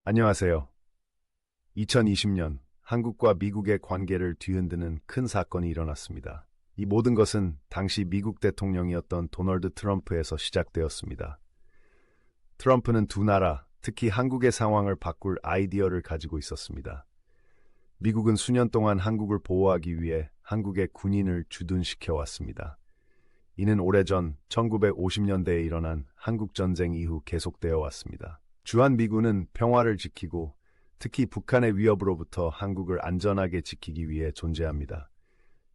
안녕하세요. 2020년 한국과 미국의 관계를 뒤흔드는 큰 사건이 일어났습니다. 이 모든 것은 당시 미국 대통령이었던 도널드 트럼프에서 시작되었습니다. 트럼프는 두 나라, 특히 한국의 상황을 바꿀 아이디어를 가지고 있었습니다. 미국은 수년 동안 한국을 보호하기 위해 한국의 군인을 주둔시켜 왔습니다. 이는 오래전 1950년대에 일어난 한국전쟁 이후 계속되어 왔습니다. 주한미군은 평화를 지키고 특히 북한의 위협으로부터 한국을 안전하게 지키기 위해 존재합니다.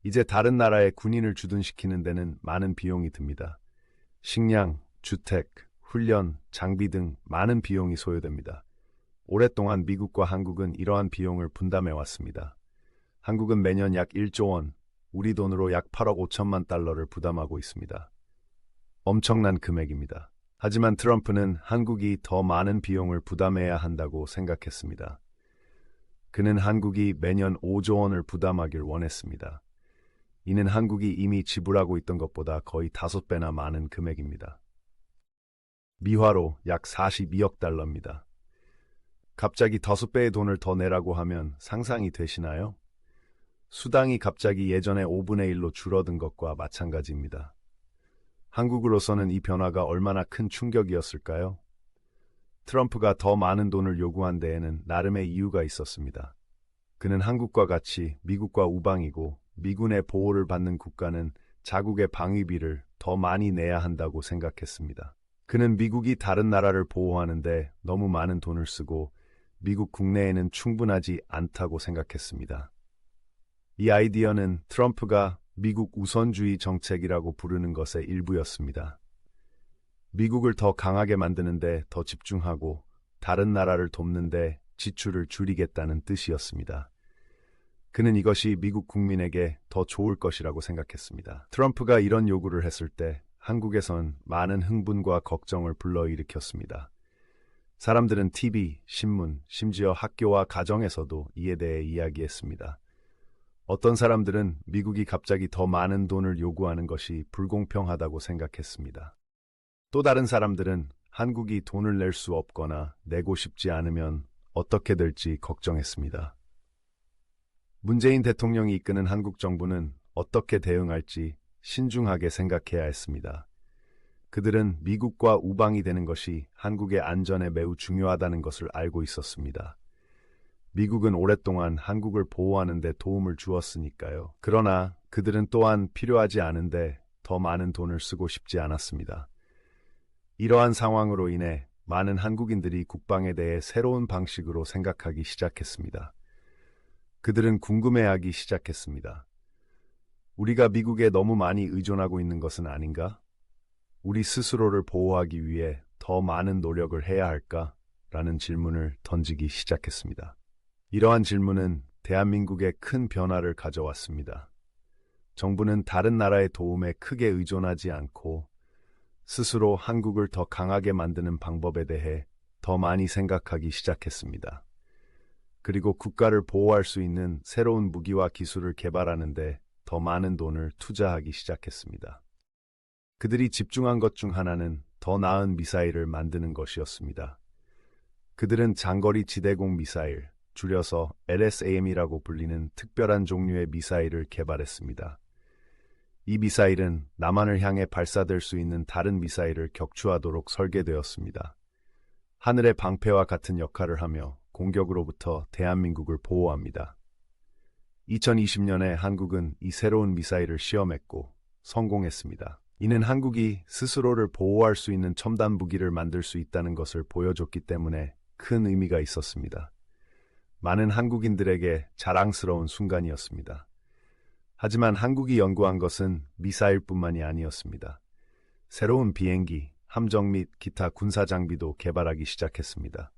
이제 다른 나라에 군인을 주둔시키는 데는 많은 비용이 듭니다. 식량, 주택, 훈련, 장비 등 많은 비용이 소요됩니다. 오랫동안 미국과 한국은 이러한 비용을 분담해 왔습니다. 한국은 매년 약 1조 원, 우리 돈으로 약 8억 5천만 달러를 부담하고 있습니다. 엄청난 금액입니다. 하지만 트럼프는 한국이 더 많은 비용을 부담해야 한다고 생각했습니다. 그는 한국이 매년 5조 원을 부담하길 원했습니다. 이는 한국이 이미 지불하고 있던 것보다 거의 5배나 많은 금액입니다. 미화로 약 42억 달러입니다. 갑자기 5배의 돈을 더 내라고 하면 상상이 되시나요? 수당이 갑자기 예전의 5분의 1로 줄어든 것과 마찬가지입니다. 한국으로서는 이 변화가 얼마나 큰 충격이었을까요? 트럼프가 더 많은 돈을 요구한 데에는 나름의 이유가 있었습니다. 그는 한국과 같이 미국과 우방이고 미군의 보호를 받는 국가는 자국의 방위비를 더 많이 내야 한다고 생각했습니다. 그는 미국이 다른 나라를 보호하는데 너무 많은 돈을 쓰고 미국 국내에는 충분하지 않다고 생각했습니다. 이 아이디어는 트럼프가 미국 우선주의 정책이라고 부르는 것의 일부였습니다. 미국을 더 강하게 만드는데 더 집중하고 다른 나라를 돕는데 지출을 줄이겠다는 뜻이었습니다. 그는 이것이 미국 국민에게 더 좋을 것이라고 생각했습니다. 트럼프가 이런 요구를 했을 때 한국에선 많은 흥분과 걱정을 불러일으켰습니다. 사람들은 TV, 신문, 심지어 학교와 가정에서도 이에 대해 이야기했습니다. 어떤 사람들은 미국이 갑자기 더 많은 돈을 요구하는 것이 불공평하다고 생각했습니다. 또 다른 사람들은 한국이 돈을 낼 수 없거나 내고 싶지 않으면 어떻게 될지 걱정했습니다. 문재인 대통령이 이끄는 한국 정부는 어떻게 대응할지 신중하게 생각해야 했습니다. 그들은 미국과 우방이 되는 것이 한국의 안전에 매우 중요하다는 것을 알고 있었습니다. 미국은 오랫동안 한국을 보호하는 데 도움을 주었으니까요. 그러나 그들은 또한 필요하지 않은데 더 많은 돈을 쓰고 싶지 않았습니다. 이러한 상황으로 인해 많은 한국인들이 국방에 대해 새로운 방식으로 생각하기 시작했습니다. 그들은 궁금해하기 시작했습니다. 우리가 미국에 너무 많이 의존하고 있는 것은 아닌가? 우리 스스로를 보호하기 위해 더 많은 노력을 해야 할까? 라는 질문을 던지기 시작했습니다. 이러한 질문은 대한민국에 큰 변화를 가져왔습니다. 정부는 다른 나라의 도움에 크게 의존하지 않고 스스로 한국을 더 강하게 만드는 방법에 대해 더 많이 생각하기 시작했습니다. 그리고 국가를 보호할 수 있는 새로운 무기와 기술을 개발하는 데 더 많은 돈을 투자하기 시작했습니다. 그들이 집중한 것 중 하나는 더 나은 미사일을 만드는 것이었습니다. 그들은 장거리 지대공 미사일, 줄여서 LSAM이라고 불리는 특별한 종류의 미사일을 개발했습니다. 이 미사일은 남한을 향해 발사될 수 있는 다른 미사일을 격추하도록 설계되었습니다. 하늘의 방패와 같은 역할을 하며 공격으로부터 대한민국을 보호합니다. 2020년에 한국은 이 새로운 미사일을 시험했고 성공했습니다. 이는 한국이 스스로를 보호할 수 있는 첨단 무기를 만들 수 있다는 것을 보여줬기 때문에 큰 의미가 있었습니다. 많은 한국인들에게 자랑스러운 순간이었습니다. 하지만 한국이 연구한 것은 미사일뿐만이 아니었습니다. 새로운 비행기, 함정 및 기타 군사 장비도 개발하기 시작했습니다.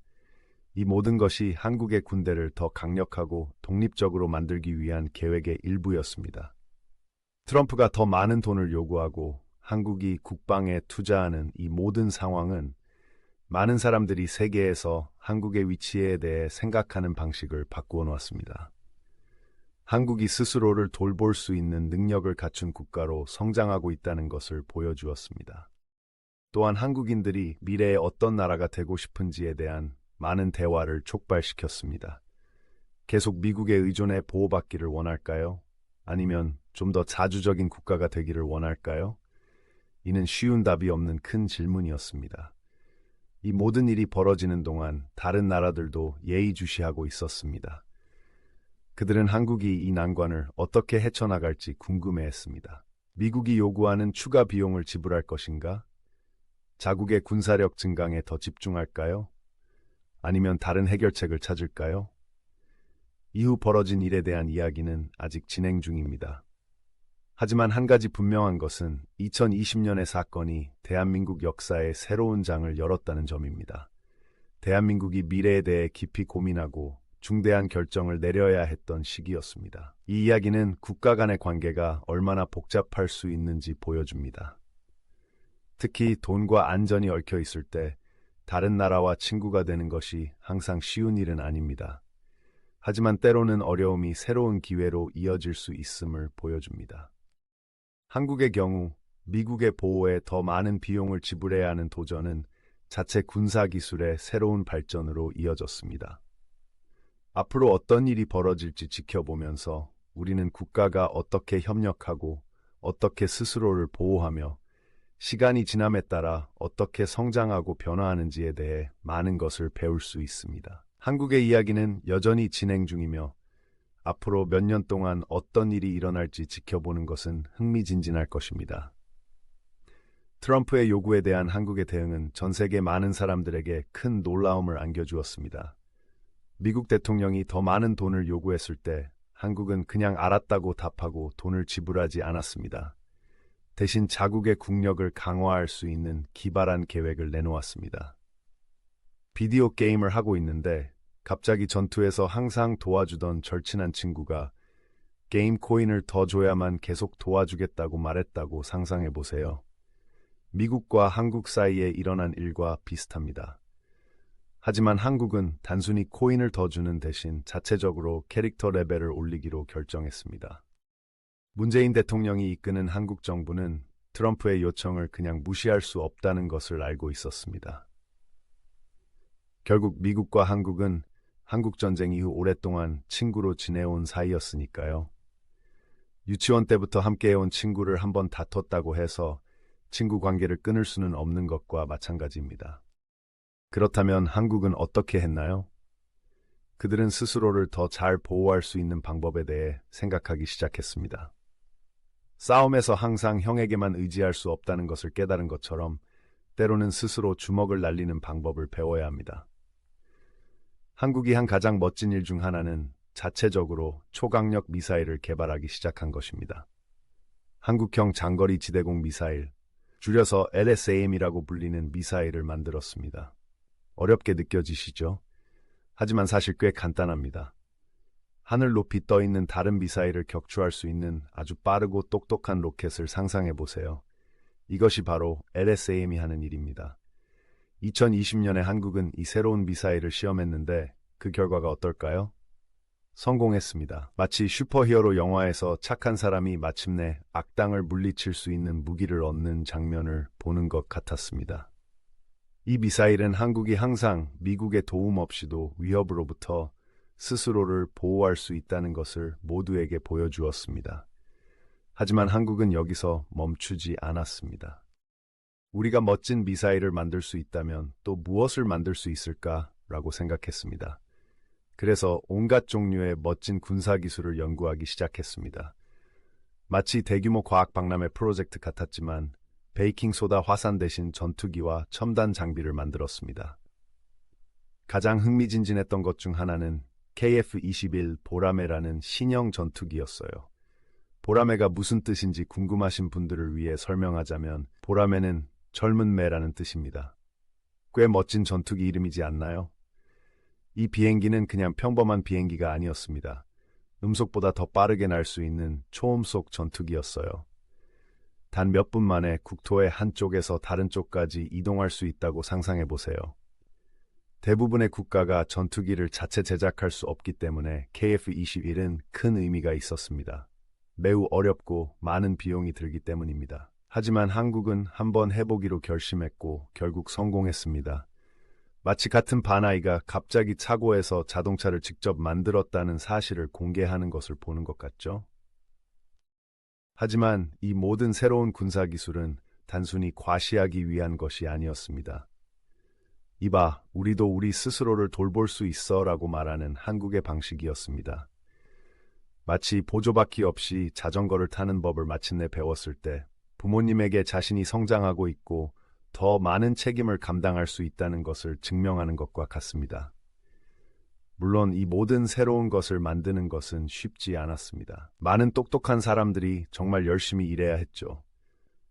이 모든 것이 한국의 군대를 더 강력하고 독립적으로 만들기 위한 계획의 일부였습니다. 트럼프가 더 많은 돈을 요구하고 한국이 국방에 투자하는 이 모든 상황은 많은 사람들이 세계에서 한국의 위치에 대해 생각하는 방식을 바꾸어 놓았습니다. 한국이 스스로를 돌볼 수 있는 능력을 갖춘 국가로 성장하고 있다는 것을 보여주었습니다. 또한 한국인들이 미래에 어떤 나라가 되고 싶은지에 대한 많은 대화를 촉발시켰습니다. 계속 미국에 의존해 보호받기를 원할까요? 아니면 좀 더 자주적인 국가가 되기를 원할까요? 이는 쉬운 답이 없는 큰 질문이었습니다. 이 모든 일이 벌어지는 동안 다른 나라들도 예의주시하고 있었습니다. 그들은 한국이 이 난관을 어떻게 헤쳐나갈지 궁금해했습니다. 미국이 요구하는 추가 비용을 지불할 것인가? 자국의 군사력 증강에 더 집중할까요? 아니면 다른 해결책을 찾을까요? 이후 벌어진 일에 대한 이야기는 아직 진행 중입니다. 하지만 한 가지 분명한 것은 2020년의 사건이 대한민국 역사의 새로운 장을 열었다는 점입니다. 대한민국이 미래에 대해 깊이 고민하고 중대한 결정을 내려야 했던 시기였습니다. 이 이야기는 국가 간의 관계가 얼마나 복잡할 수 있는지 보여줍니다. 특히 돈과 안전이 얽혀 있을 때 다른 나라와 친구가 되는 것이 항상 쉬운 일은 아닙니다. 하지만 때로는 어려움이 새로운 기회로 이어질 수 있음을 보여줍니다. 한국의 경우 미국의 보호에 더 많은 비용을 지불해야 하는 도전은 자체 군사기술의 새로운 발전으로 이어졌습니다. 앞으로 어떤 일이 벌어질지 지켜보면서 우리는 국가가 어떻게 협력하고 어떻게 스스로를 보호하며 시간이 지남에 따라 어떻게 성장하고 변화하는지에 대해 많은 것을 배울 수 있습니다. 한국의 이야기는 여전히 진행 중이며 앞으로 몇 년 동안 어떤 일이 일어날지 지켜보는 것은 흥미진진할 것입니다. 트럼프의 요구에 대한 한국의 대응은 전 세계 많은 사람들에게 큰 놀라움을 안겨주었습니다. 미국 대통령이 더 많은 돈을 요구했을 때 한국은 그냥 알았다고 답하고 돈을 지불하지 않았습니다. 대신 자국의 국력을 강화할 수 있는 기발한 계획을 내놓았습니다. 비디오 게임을 하고 있는데 갑자기 전투에서 항상 도와주던 절친한 친구가 게임 코인을 더 줘야만 계속 도와주겠다고 말했다고 상상해 보세요. 미국과 한국 사이에 일어난 일과 비슷합니다. 하지만 한국은 단순히 코인을 더 주는 대신 자체적으로 캐릭터 레벨을 올리기로 결정했습니다. 문재인 대통령이 이끄는 한국 정부는 트럼프의 요청을 그냥 무시할 수 없다는 것을 알고 있었습니다. 결국 미국과 한국은 한국전쟁 이후 오랫동안 친구로 지내온 사이였으니까요. 유치원 때부터 함께해온 친구를 한번 다퉜다고 해서 친구 관계를 끊을 수는 없는 것과 마찬가지입니다. 그렇다면 한국은 어떻게 했나요? 그들은 스스로를 더 잘 보호할 수 있는 방법에 대해 생각하기 시작했습니다. 싸움에서 항상 형에게만 의지할 수 없다는 것을 깨달은 것처럼 때로는 스스로 주먹을 날리는 방법을 배워야 합니다. 한국이 한 가장 멋진 일 중 하나는 자체적으로 초강력 미사일을 개발하기 시작한 것입니다. 한국형 장거리 지대공 미사일, 줄여서 LSAM이라고 불리는 미사일을 만들었습니다. 어렵게 느껴지시죠? 하지만 사실 꽤 간단합니다. 하늘 높이 떠 있는 다른 미사일을 격추할 수 있는 아주 빠르고 똑똑한 로켓을 상상해 보세요. 이것이 바로 LSAM이 하는 일입니다. 2020년에 한국은 이 새로운 미사일을 시험했는데 그 결과가 어떨까요? 성공했습니다. 마치 슈퍼히어로 영화에서 착한 사람이 마침내 악당을 물리칠 수 있는 무기를 얻는 장면을 보는 것 같았습니다. 이 미사일은 한국이 항상 미국의 도움 없이도 위협으로부터 스스로를 보호할 수 있다는 것을 모두에게 보여주었습니다. 하지만 한국은 여기서 멈추지 않았습니다. 우리가 멋진 미사일을 만들 수 있다면 또 무엇을 만들 수 있을까라고 생각했습니다. 그래서 온갖 종류의 멋진 군사기술을 연구하기 시작했습니다. 마치 대규모 과학박람회 프로젝트 같았지만 베이킹소다 화산 대신 전투기와 첨단 장비를 만들었습니다. 가장 흥미진진했던 것 중 하나는 KF-21 보라매라는 신형 전투기였어요. 보라매가 무슨 뜻인지 궁금하신 분들을 위해 설명하자면 보라매는 젊은 매라는 뜻입니다. 꽤 멋진 전투기 이름이지 않나요? 이 비행기는 그냥 평범한 비행기가 아니었습니다. 음속보다 더 빠르게 날 수 있는 초음속 전투기였어요. 단 몇 분 만에 국토의 한쪽에서 다른 쪽까지 이동할 수 있다고 상상해 보세요. 대부분의 국가가 전투기를 자체 제작할 수 없기 때문에 KF-21은 큰 의미가 있었습니다. 매우 어렵고 많은 비용이 들기 때문입니다. 하지만 한국은 한번 해보기로 결심했고 결국 성공했습니다. 마치 같은 반아이가 갑자기 차고에서 자동차를 직접 만들었다는 사실을 공개하는 것을 보는 것 같죠? 하지만 이 모든 새로운 군사기술은 단순히 과시하기 위한 것이 아니었습니다. 이봐, 우리도 우리 스스로를 돌볼 수 있어 라고 말하는 한국의 방식이었습니다. 마치 보조바퀴 없이 자전거를 타는 법을 마침내 배웠을 때 부모님에게 자신이 성장하고 있고 더 많은 책임을 감당할 수 있다는 것을 증명하는 것과 같습니다. 물론 이 모든 새로운 것을 만드는 것은 쉽지 않았습니다. 많은 똑똑한 사람들이 정말 열심히 일해야 했죠.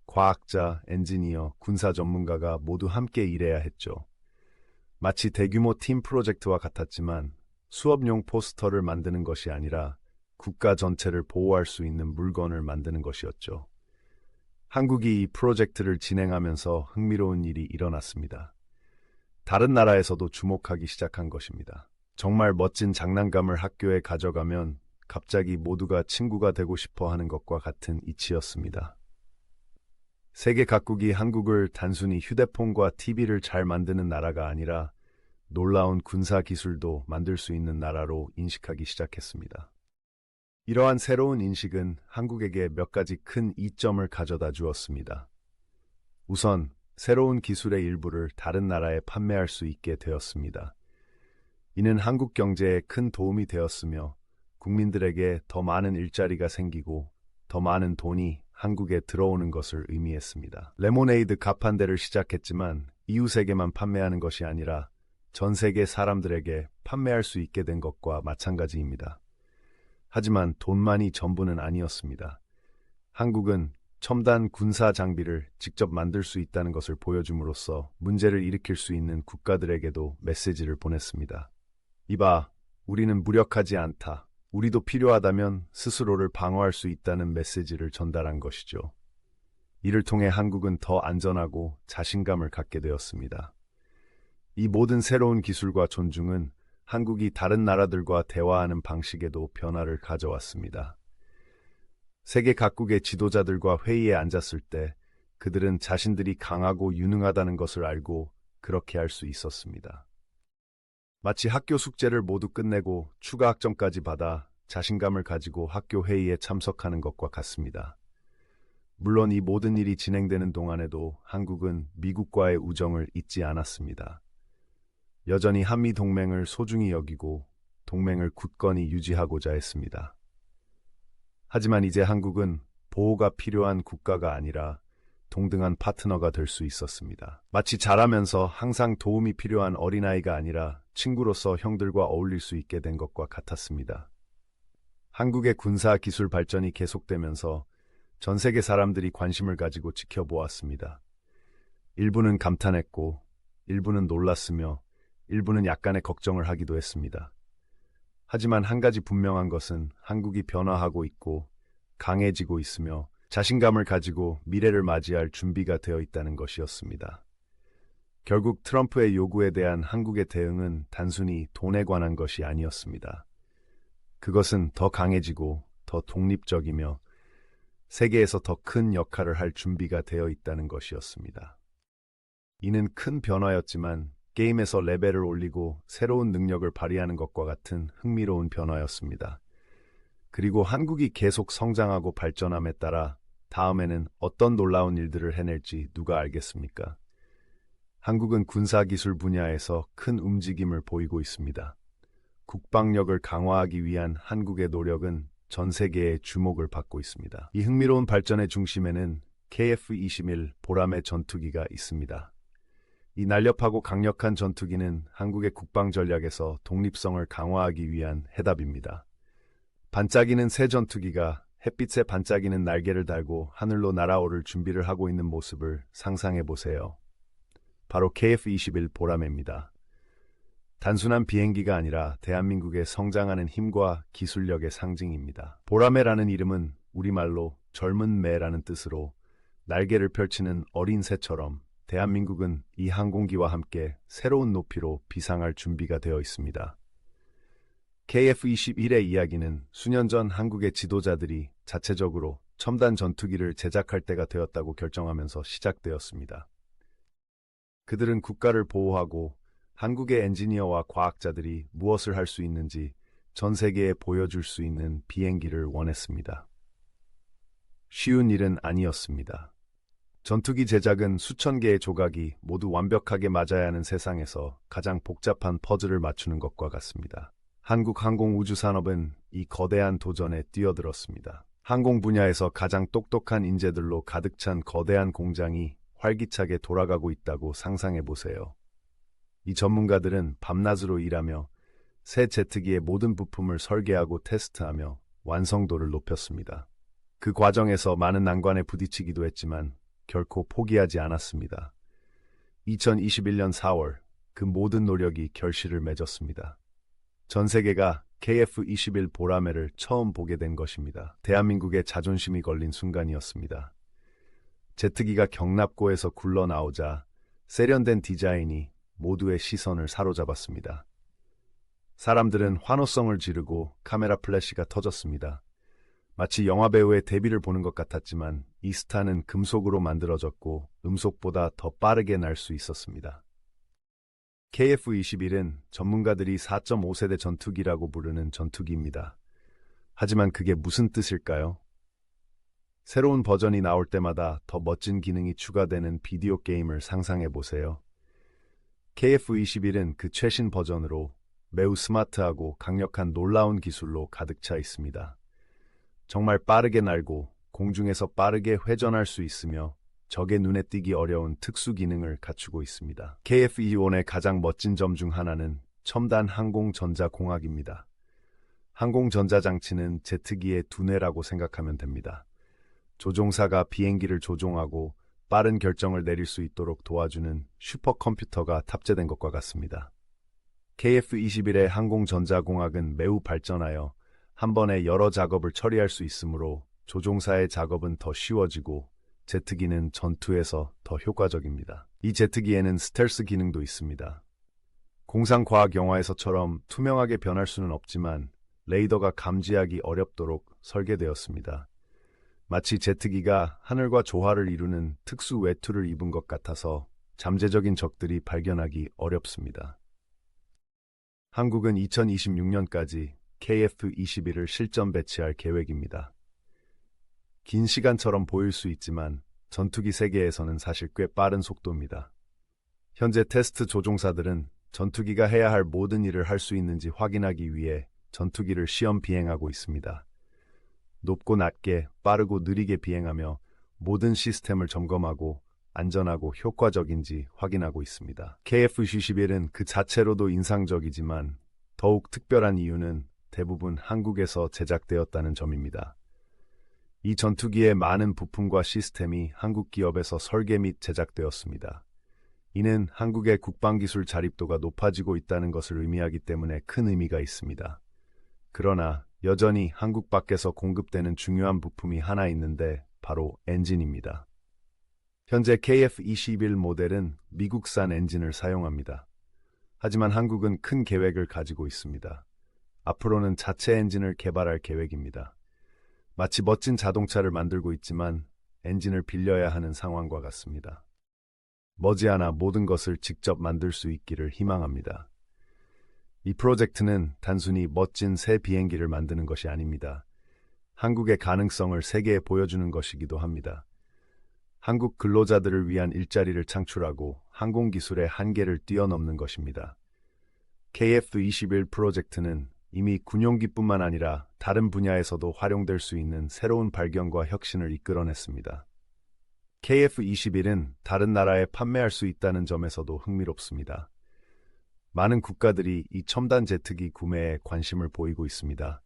과학자, 엔지니어, 군사 전문가가 모두 함께 일해야 했죠. 마치 대규모 팀 프로젝트와 같았지만 수업용 포스터를 만드는 것이 아니라 국가 전체를 보호할 수 있는 물건을 만드는 것이었죠. 한국이 이 프로젝트를 진행하면서 흥미로운 일이 일어났습니다. 다른 나라에서도 주목하기 시작한 것입니다. 정말 멋진 장난감을 학교에 가져가면 갑자기 모두가 친구가 되고 싶어 하는 것과 같은 이치였습니다. 세계 각국이 한국을 단순히 휴대폰과 TV를 잘 만드는 나라가 아니라 놀라운 군사 기술도 만들 수 있는 나라로 인식하기 시작했습니다. 이러한 새로운 인식은 한국에게 몇 가지 큰 이점을 가져다 주었습니다. 우선, 새로운 기술의 일부를 다른 나라에 판매할 수 있게 되었습니다. 이는 한국 경제에 큰 도움이 되었으며 국민들에게 더 많은 일자리가 생기고 더 많은 돈이 한국에 들어오는 것을 의미했습니다. 레모네이드 가판대를 시작했지만 이웃에게만 판매하는 것이 아니라 전 세계 사람들에게 판매할 수 있게 된 것과 마찬가지입니다. 하지만 돈만이 전부는 아니었습니다. 한국은 첨단 군사 장비를 직접 만들 수 있다는 것을 보여줌으로써 문제를 일으킬 수 있는 국가들에게도 메시지를 보냈습니다. 이봐, 우리는 무력하지 않다. 우리도 필요하다면 스스로를 방어할 수 있다는 메시지를 전달한 것이죠. 이를 통해 한국은 더 안전하고 자신감을 갖게 되었습니다. 이 모든 새로운 기술과 존중은 한국이 다른 나라들과 대화하는 방식에도 변화를 가져왔습니다. 세계 각국의 지도자들과 회의에 앉았을 때 그들은 자신들이 강하고 유능하다는 것을 알고 그렇게 할 수 있었습니다. 마치 학교 숙제를 모두 끝내고 추가 학점까지 받아 자신감을 가지고 학교 회의에 참석하는 것과 같습니다. 물론 이 모든 일이 진행되는 동안에도 한국은 미국과의 우정을 잊지 않았습니다. 여전히 한미 동맹을 소중히 여기고 동맹을 굳건히 유지하고자 했습니다. 하지만 이제 한국은 보호가 필요한 국가가 아니라 동등한 파트너가 될 수 있었습니다. 마치 자라면서 항상 도움이 필요한 어린아이가 아니라 친구로서 형들과 어울릴 수 있게 된 것과 같았습니다. 한국의 군사 기술 발전이 계속되면서 전 세계 사람들이 관심을 가지고 지켜보았습니다. 일부는 감탄했고, 일부는 놀랐으며, 일부는 약간의 걱정을 하기도 했습니다. 하지만 한 가지 분명한 것은 한국이 변화하고 있고 강해지고 있으며 자신감을 가지고 미래를 맞이할 준비가 되어 있다는 것이었습니다. 결국 트럼프의 요구에 대한 한국의 대응은 단순히 돈에 관한 것이 아니었습니다. 그것은 더 강해지고 더 독립적이며 세계에서 더 큰 역할을 할 준비가 되어 있다는 것이었습니다. 이는 큰 변화였지만 게임에서 레벨을 올리고 새로운 능력을 발휘하는 것과 같은 흥미로운 변화였습니다. 그리고 한국이 계속 성장하고 발전함에 따라 다음에는 어떤 놀라운 일들을 해낼지 누가 알겠습니까? 한국은 군사기술 분야에서 큰 움직임을 보이고 있습니다. 국방력을 강화하기 위한 한국의 노력은 전 세계의 주목을 받고 있습니다. 이 흥미로운 발전의 중심에는 KF-21 보람의 전투기가 있습니다. 이 날렵하고 강력한 전투기는 한국의 국방 전략에서 독립성을 강화하기 위한 해답입니다. 반짝이는 새 전투기가 햇빛에 반짝이는 날개를 달고 하늘로 날아오를 준비를 하고 있는 모습을 상상해 보세요. 바로 KF-21 보라매입니다. 단순한 비행기가 아니라 대한민국의 성장하는 힘과 기술력의 상징입니다. 보라매라는 이름은 우리말로 젊은 매라는 뜻으로 날개를 펼치는 어린 새처럼 대한민국은 이 항공기와 함께 새로운 높이로 비상할 준비가 되어 있습니다. KF-21의 이야기는 수년 전 한국의 지도자들이 자체적으로 첨단 전투기를 제작할 때가 되었다고 결정하면서 시작되었습니다. 그들은 국가를 보호하고 한국의 엔지니어와 과학자들이 무엇을 할 수 있는지 전 세계에 보여줄 수 있는 비행기를 원했습니다. 쉬운 일은 아니었습니다. 전투기 제작은 수천 개의 조각이 모두 완벽하게 맞아야 하는 세상에서 가장 복잡한 퍼즐을 맞추는 것과 같습니다. 한국 항공우주산업은 이 거대한 도전에 뛰어들었습니다. 항공 분야에서 가장 똑똑한 인재들로 가득 찬 거대한 공장이 활기차게 돌아가고 있다고 상상해 보세요. 이 전문가들은 밤낮으로 일하며 새 제트기의 모든 부품을 설계하고 테스트하며 완성도를 높였습니다. 그 과정에서 많은 난관에 부딪히기도 했지만 결코 포기하지 않았습니다. 2021년 4월 그 모든 노력이 결실을 맺었습니다. 전 세계가 KF-21 보라매를 처음 보게 된 것입니다. 대한민국의 자존심이 걸린 순간이었습니다. 제트기가 경납고에서 굴러나오자 세련된 디자인이 모두의 시선을 사로잡았습니다. 사람들은 환호성을 지르고 카메라 플래시가 터졌습니다. 마치 영화배우의 데뷔를 보는 것 같았지만 이 스타는 금속으로 만들어졌고 음속보다 더 빠르게 날 수 있었습니다. KF-21은 전문가들이 4.5세대 전투기라고 부르는 전투기입니다. 하지만 그게 무슨 뜻일까요? 새로운 버전이 나올 때마다 더 멋진 기능이 추가되는 비디오 게임을 상상해 보세요. KF-21은 그 최신 버전으로 매우 스마트하고 강력한 놀라운 기술로 가득 차 있습니다. 정말 빠르게 날고 공중에서 빠르게 회전할 수 있으며 적의 눈에 띄기 어려운 특수 기능을 갖추고 있습니다. KF-21의 가장 멋진 점 중 하나는 첨단 항공전자공학입니다. 항공전자장치는 제트기의 두뇌라고 생각하면 됩니다. 조종사가 비행기를 조종하고 빠른 결정을 내릴 수 있도록 도와주는 슈퍼컴퓨터가 탑재된 것과 같습니다. KF-21의 항공전자공학은 매우 발전하여 한 번에 여러 작업을 처리할 수 있으므로 조종사의 작업은 더 쉬워지고 제트기는 전투에서 더 효과적입니다. 이 제트기에는 스텔스 기능도 있습니다. 공상과학 영화에서처럼 투명하게 변할 수는 없지만 레이더가 감지하기 어렵도록 설계되었습니다. 마치 제트기가 하늘과 조화를 이루는 특수 외투를 입은 것 같아서 잠재적인 적들이 발견하기 어렵습니다. 한국은 2026년까지 KF-21을 실전 배치할 계획입니다. 긴 시간처럼 보일 수 있지만 전투기 세계에서는 사실 꽤 빠른 속도입니다. 현재 테스트 조종사들은 전투기가 해야 할 모든 일을 할 수 있는지 확인하기 위해 전투기를 시험 비행하고 있습니다. 높고 낮게, 빠르고 느리게 비행하며 모든 시스템을 점검하고 안전하고 효과적인지 확인하고 있습니다. KF-21은 그 자체로도 인상적이지만 더욱 특별한 이유는 대부분 한국에서 제작되었다는 점입니다. 이 전투기의 많은 부품과 시스템이 한국 기업에서 설계 및 제작되었습니다. 이는 한국의 국방기술 자립도가 높아지고 있다는 것을 의미하기 때문에 큰 의미가 있습니다. 그러나 여전히 한국 밖에서 공급되는 중요한 부품이 하나 있는데 바로 엔진입니다. 현재 KF-21 모델은 미국산 엔진을 사용합니다. 하지만 한국은 큰 계획을 가지고 있습니다. 앞으로는 자체 엔진을 개발할 계획입니다. 마치 멋진 자동차를 만들고 있지만 엔진을 빌려야 하는 상황과 같습니다. 머지않아 모든 것을 직접 만들 수 있기를 희망합니다. 이 프로젝트는 단순히 멋진 새 비행기를 만드는 것이 아닙니다. 한국의 가능성을 세계에 보여주는 것이기도 합니다. 한국 근로자들을 위한 일자리를 창출하고 항공기술의 한계를 뛰어넘는 것입니다. KF-21 프로젝트는 이미 군용기뿐만 아니라 다른 분야에서도 활용될 수 있는 새로운 발견과 혁신을 이끌어냈습니다. KF-21은 다른 나라에 판매할 수 있다는 점에서도 흥미롭습니다. 많은 국가들이 이 첨단 제트기 구매에 관심을 보이고 있습니다.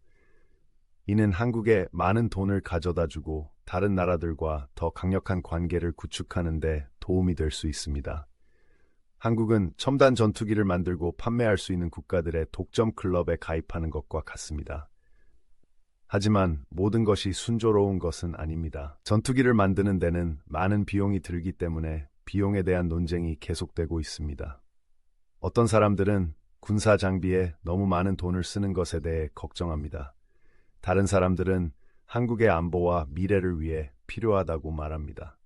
이는 한국에 많은 돈을 가져다주고 다른 나라들과 더 강력한 관계를 구축하는 데 도움이 될 수 있습니다. 한국은 첨단 전투기를 만들고 판매할 수 있는 국가들의 독점 클럽에 가입하는 것과 같습니다. 하지만 모든 것이 순조로운 것은 아닙니다. 전투기를 만드는 데는 많은 비용이 들기 때문에 비용에 대한 논쟁이 계속되고 있습니다. 어떤 사람들은 군사 장비에 너무 많은 돈을 쓰는 것에 대해 걱정합니다. 다른 사람들은 한국의 안보와 미래를 위해 필요하다고 말합니다.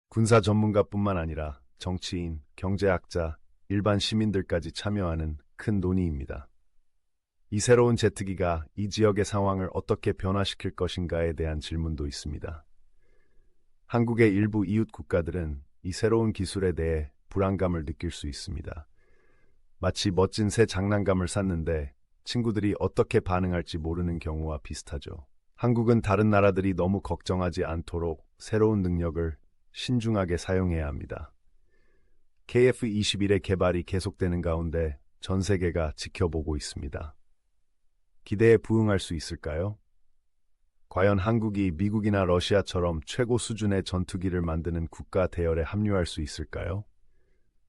군사 전문가뿐만 아니라 정치인, 경제학자, 일반 시민들까지 참여하는 큰 논의입니다. 이 새로운 제트기가 이 지역의 상황을 어떻게 변화시킬 것인가에 대한 질문도 있습니다. 한국의 일부 이웃 국가들은 이 새로운 기술에 대해 불안감을 느낄 수 있습니다. 마치 멋진 새 장난감을 샀는데 친구들이 어떻게 반응할지 모르는 경우와 비슷하죠. 한국은 다른 나라들이 너무 걱정하지 않도록 새로운 능력을 신중하게 사용해야 합니다. KF-21의 개발이 계속되는 가운데 전 세계가 지켜보고 있습니다. 기대에 부응할 수 있을까요? 과연 한국이 미국이나 러시아처럼 최고 수준의 전투기를 만드는 국가 대열에 합류할 수 있을까요?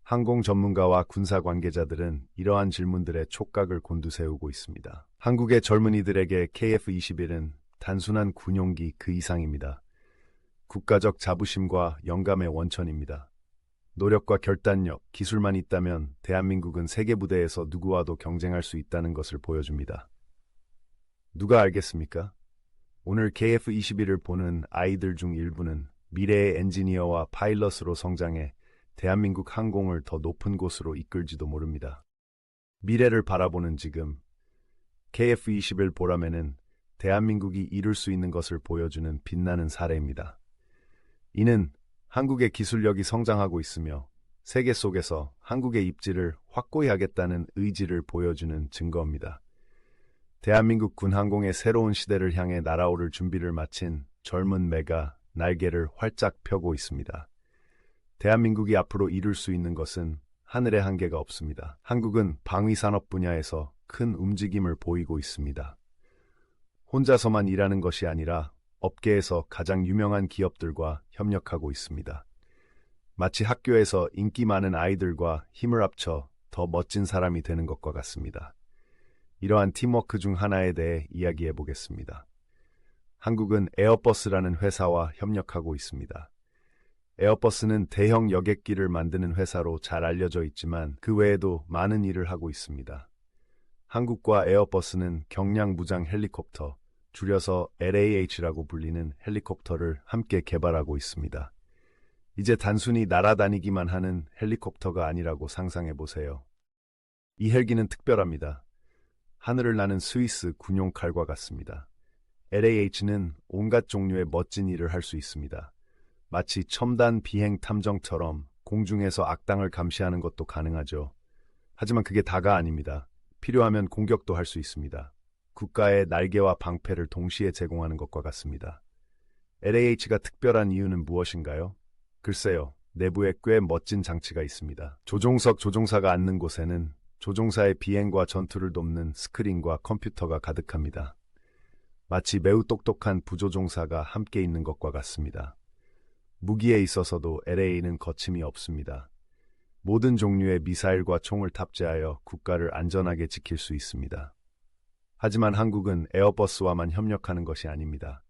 항공 전문가와 군사 관계자들은 이러한 질문들에 촉각을 곤두세우고 있습니다. 한국의 젊은이들에게 KF-21은 단순한 군용기 그 이상입니다. 국가적 자부심과 영감의 원천입니다. 노력과 결단력, 기술만 있다면 대한민국은 세계 무대에서 누구와도 경쟁할 수 있다는 것을 보여줍니다. 누가 알겠습니까? 오늘 KF-21을 보는 아이들 중 일부는 미래의 엔지니어와 파일럿으로 성장해 대한민국 항공을 더 높은 곳으로 이끌지도 모릅니다. 미래를 바라보는 지금, KF-21 보람에는 대한민국이 이룰 수 있는 것을 보여주는 빛나는 사례입니다. 이는 한국의 기술력이 성장하고 있으며 세계 속에서 한국의 입지를 확고히 하겠다는 의지를 보여주는 증거입니다. 대한민국 군항공의 새로운 시대를 향해 날아오를 준비를 마친 젊은 매가 날개를 활짝 펴고 있습니다. 대한민국이 앞으로 이룰 수 있는 것은 하늘의 한계가 없습니다. 한국은 방위산업 분야에서 큰 움직임을 보이고 있습니다. 혼자서만 일하는 것이 아니라 업계에서 가장 유명한 기업들과 협력하고 있습니다. 마치 학교에서 인기 많은 아이들과 힘을 합쳐 더 멋진 사람이 되는 것과 같습니다. 이러한 팀워크 중 하나에 대해 이야기해 보겠습니다. 한국은 에어버스라는 회사와 협력하고 있습니다. 에어버스는 대형 여객기를 만드는 회사로 잘 알려져 있지만 그 외에도 많은 일을 하고 있습니다. 한국과 에어버스는 경량 무장 헬리콥터, 줄여서 LAH라고 불리는 헬리콥터를 함께 개발하고 있습니다. 이제 단순히 날아다니기만 하는 헬리콥터가 아니라고 상상해 보세요. 이 헬기는 특별합니다. 하늘을 나는 스위스 군용 칼과 같습니다. LAH는 온갖 종류의 멋진 일을 할 수 있습니다. 마치 첨단 비행 탐정처럼 공중에서 악당을 감시하는 것도 가능하죠. 하지만 그게 다가 아닙니다. 필요하면 공격도 할 수 있습니다. 국가의 날개와 방패를 동시에 제공하는 것과 같습니다. LAH가 특별한 이유는 무엇인가요? 글쎄요, 내부에 꽤 멋진 장치가 있습니다. 조종사가 앉는 곳에는 조종사의 비행과 전투를 돕는 스크린과 컴퓨터가 가득합니다. 마치 매우 똑똑한 부조종사가 함께 있는 것과 같습니다. 무기에 있어서도 LA는 거침이 없습니다. 모든 종류의 미사일과 총을 탑재하여 국가를 안전하게 지킬 수 있습니다. 하지만 한국은 에어버스와만 협력하는 것이 아닙니다.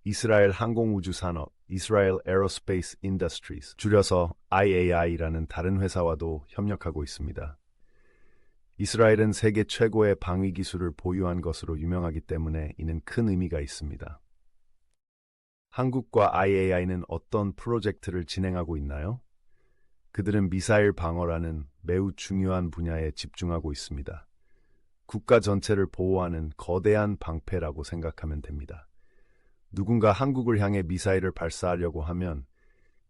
이스라엘 항공우주산업, Israel Aerospace Industries, 줄여서 IAI라는 다른 회사와도 협력하고 있습니다. 이스라엘은 세계 최고의 방위 기술을 보유한 것으로 유명하기 때문에 이는 큰 의미가 있습니다. 한국과 IAI는 어떤 프로젝트를 진행하고 있나요? 그들은 미사일 방어라는 매우 중요한 분야에 집중하고 있습니다. 국가 전체를 보호하는 거대한 방패라고 생각하면 됩니다. 누군가 한국을 향해 미사일을 발사하려고 하면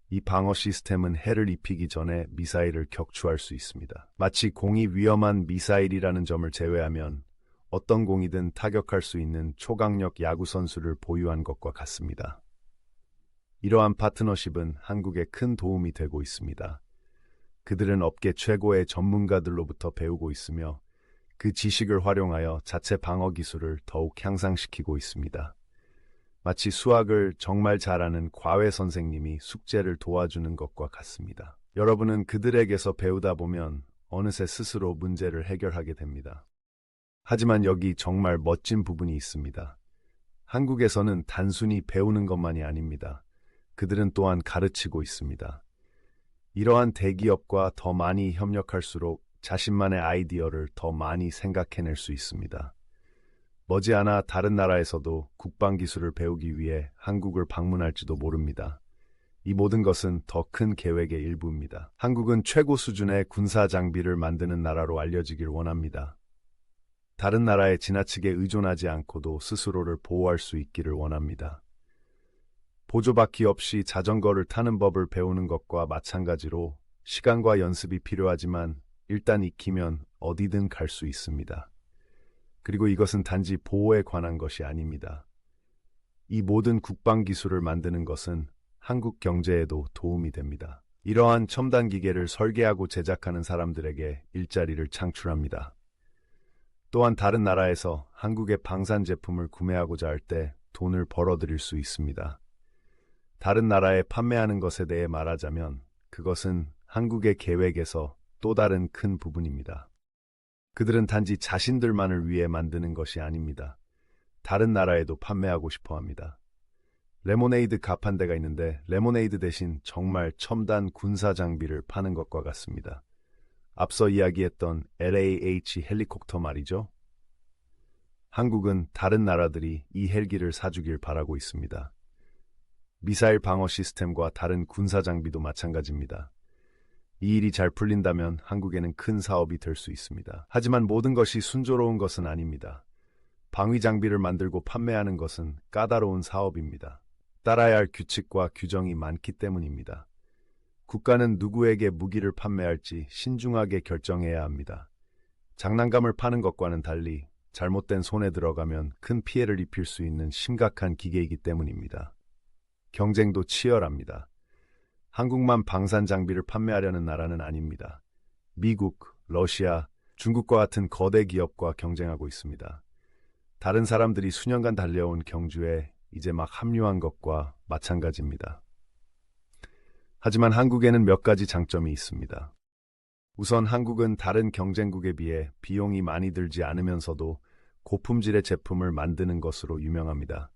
이 방어 시스템은 해를 입히기 전에 미사일을 격추할 수 있습니다. 마치 공이 위험한 미사일이라는 점을 제외하면 어떤 공이든 타격할 수 있는 초강력 야구 선수를 보유한 것과 같습니다. 이러한 파트너십은 한국에 큰 도움이 되고 있습니다. 그들은 업계 최고의 전문가들로부터 배우고 있으며 그 지식을 활용하여 자체 방어 기술을 더욱 향상시키고 있습니다. 마치 수학을 정말 잘하는 과외 선생님이 숙제를 도와주는 것과 같습니다. 여러분은 그들에게서 배우다 보면 어느새 스스로 문제를 해결하게 됩니다. 하지만 여기 정말 멋진 부분이 있습니다. 한국에서는 단순히 배우는 것만이 아닙니다. 그들은 또한 가르치고 있습니다. 이러한 대기업과 더 많이 협력할수록 자신만의 아이디어를 더 많이 생각해낼 수 있습니다. 머지않아 다른 나라에서도 국방기술을 배우기 위해 한국을 방문할지도 모릅니다. 이 모든 것은 더 큰 계획의 일부입니다. 한국은 최고 수준의 군사 장비를 만드는 나라로 알려지길 원합니다. 다른 나라에 지나치게 의존하지 않고도 스스로를 보호할 수 있기를 원합니다. 보조바퀴 없이 자전거를 타는 법을 배우는 것과 마찬가지로 시간과 연습이 필요하지만 일단 익히면 어디든 갈 수 있습니다. 그리고 이것은 단지 보호에 관한 것이 아닙니다. 이 모든 국방 기술을 만드는 것은 한국 경제에도 도움이 됩니다. 이러한 첨단 기계를 설계하고 제작하는 사람들에게 일자리를 창출합니다. 또한 다른 나라에서 한국의 방산 제품을 구매하고자 할 때 돈을 벌어들일 수 있습니다. 다른 나라에 판매하는 것에 대해 말하자면 그것은 한국의 계획에서 또 다른 큰 부분입니다. 그들은 단지 자신들만을 위해 만드는 것이 아닙니다. 다른 나라에도 판매하고 싶어 합니다. 레모네이드 가판대가 있는데 레모네이드 대신 정말 첨단 군사 장비를 파는 것과 같습니다. 앞서 이야기했던 LAH 헬리콥터 말이죠. 한국은 다른 나라들이 이 헬기를 사주길 바라고 있습니다. 미사일 방어 시스템과 다른 군사 장비도 마찬가지입니다. 이 일이 잘 풀린다면 한국에는 큰 사업이 될 수 있습니다. 하지만 모든 것이 순조로운 것은 아닙니다. 방위 장비를 만들고 판매하는 것은 까다로운 사업입니다. 따라야 할 규칙과 규정이 많기 때문입니다. 국가는 누구에게 무기를 판매할지 신중하게 결정해야 합니다. 장난감을 파는 것과는 달리 잘못된 손에 들어가면 큰 피해를 입힐 수 있는 심각한 기계이기 때문입니다. 경쟁도 치열합니다. 한국만 방산 장비를 판매하려는 나라는 아닙니다. 미국, 러시아, 중국과 같은 거대 기업과 경쟁하고 있습니다. 다른 사람들이 수년간 달려온 경주에 이제 막 합류한 것과 마찬가지입니다. 하지만 한국에는 몇 가지 장점이 있습니다. 우선 한국은 다른 경쟁국에 비해 비용이 많이 들지 않으면서도 고품질의 제품을 만드는 것으로 유명합니다.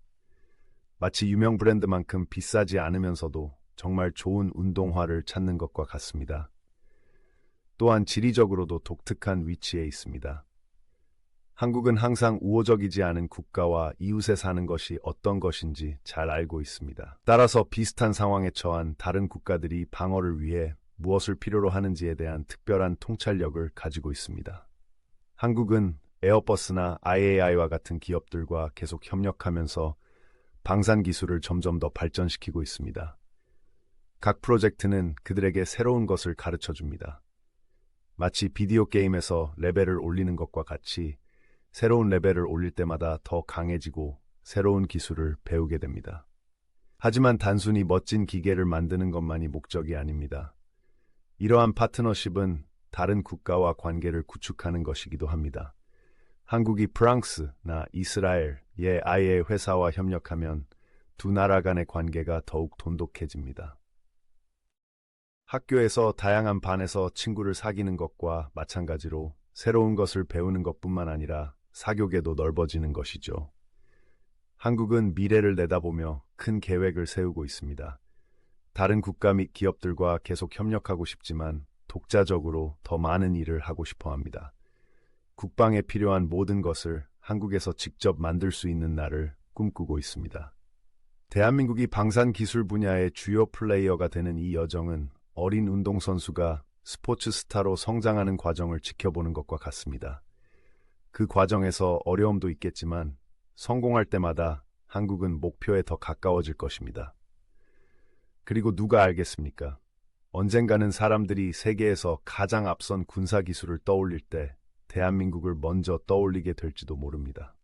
마치 유명 브랜드만큼 비싸지 않으면서도 정말 좋은 운동화를 찾는 것과 같습니다. 또한 지리적으로도 독특한 위치에 있습니다. 한국은 항상 우호적이지 않은 국가와 이웃에 사는 것이 어떤 것인지 잘 알고 있습니다. 따라서 비슷한 상황에 처한 다른 국가들이 방어를 위해 무엇을 필요로 하는지에 대한 특별한 통찰력을 가지고 있습니다. 한국은 에어버스나 IAI와 같은 기업들과 계속 협력하면서 방산 기술을 점점 더 발전시키고 있습니다. 각 프로젝트는 그들에게 새로운 것을 가르쳐 줍니다. 마치 비디오 게임에서 레벨을 올리는 것과 같이 새로운 레벨을 올릴 때마다 더 강해지고 새로운 기술을 배우게 됩니다. 하지만 단순히 멋진 기계를 만드는 것만이 목적이 아닙니다. 이러한 파트너십은 다른 국가와 관계를 구축하는 것이기도 합니다. 한국이 프랑스나 이스라엘의 아예 회사와 협력하면 두 나라 간의 관계가 더욱 돈독해집니다. 학교에서 다양한 반에서 친구를 사귀는 것과 마찬가지로 새로운 것을 배우는 것뿐만 아니라 사교계도 넓어지는 것이죠. 한국은 미래를 내다보며 큰 계획을 세우고 있습니다. 다른 국가 및 기업들과 계속 협력하고 싶지만 독자적으로 더 많은 일을 하고 싶어 합니다. 국방에 필요한 모든 것을 한국에서 직접 만들 수 있는 날을 꿈꾸고 있습니다. 대한민국이 방산 기술 분야의 주요 플레이어가 되는 이 여정은 어린 운동선수가 스포츠 스타로 성장하는 과정을 지켜보는 것과 같습니다. 그 과정에서 어려움도 있겠지만 성공할 때마다 한국은 목표에 더 가까워질 것입니다. 그리고 누가 알겠습니까? 언젠가는 사람들이 세계에서 가장 앞선 군사 기술을 떠올릴 때 대한민국을 먼저 떠올리게 될지도 모릅니다.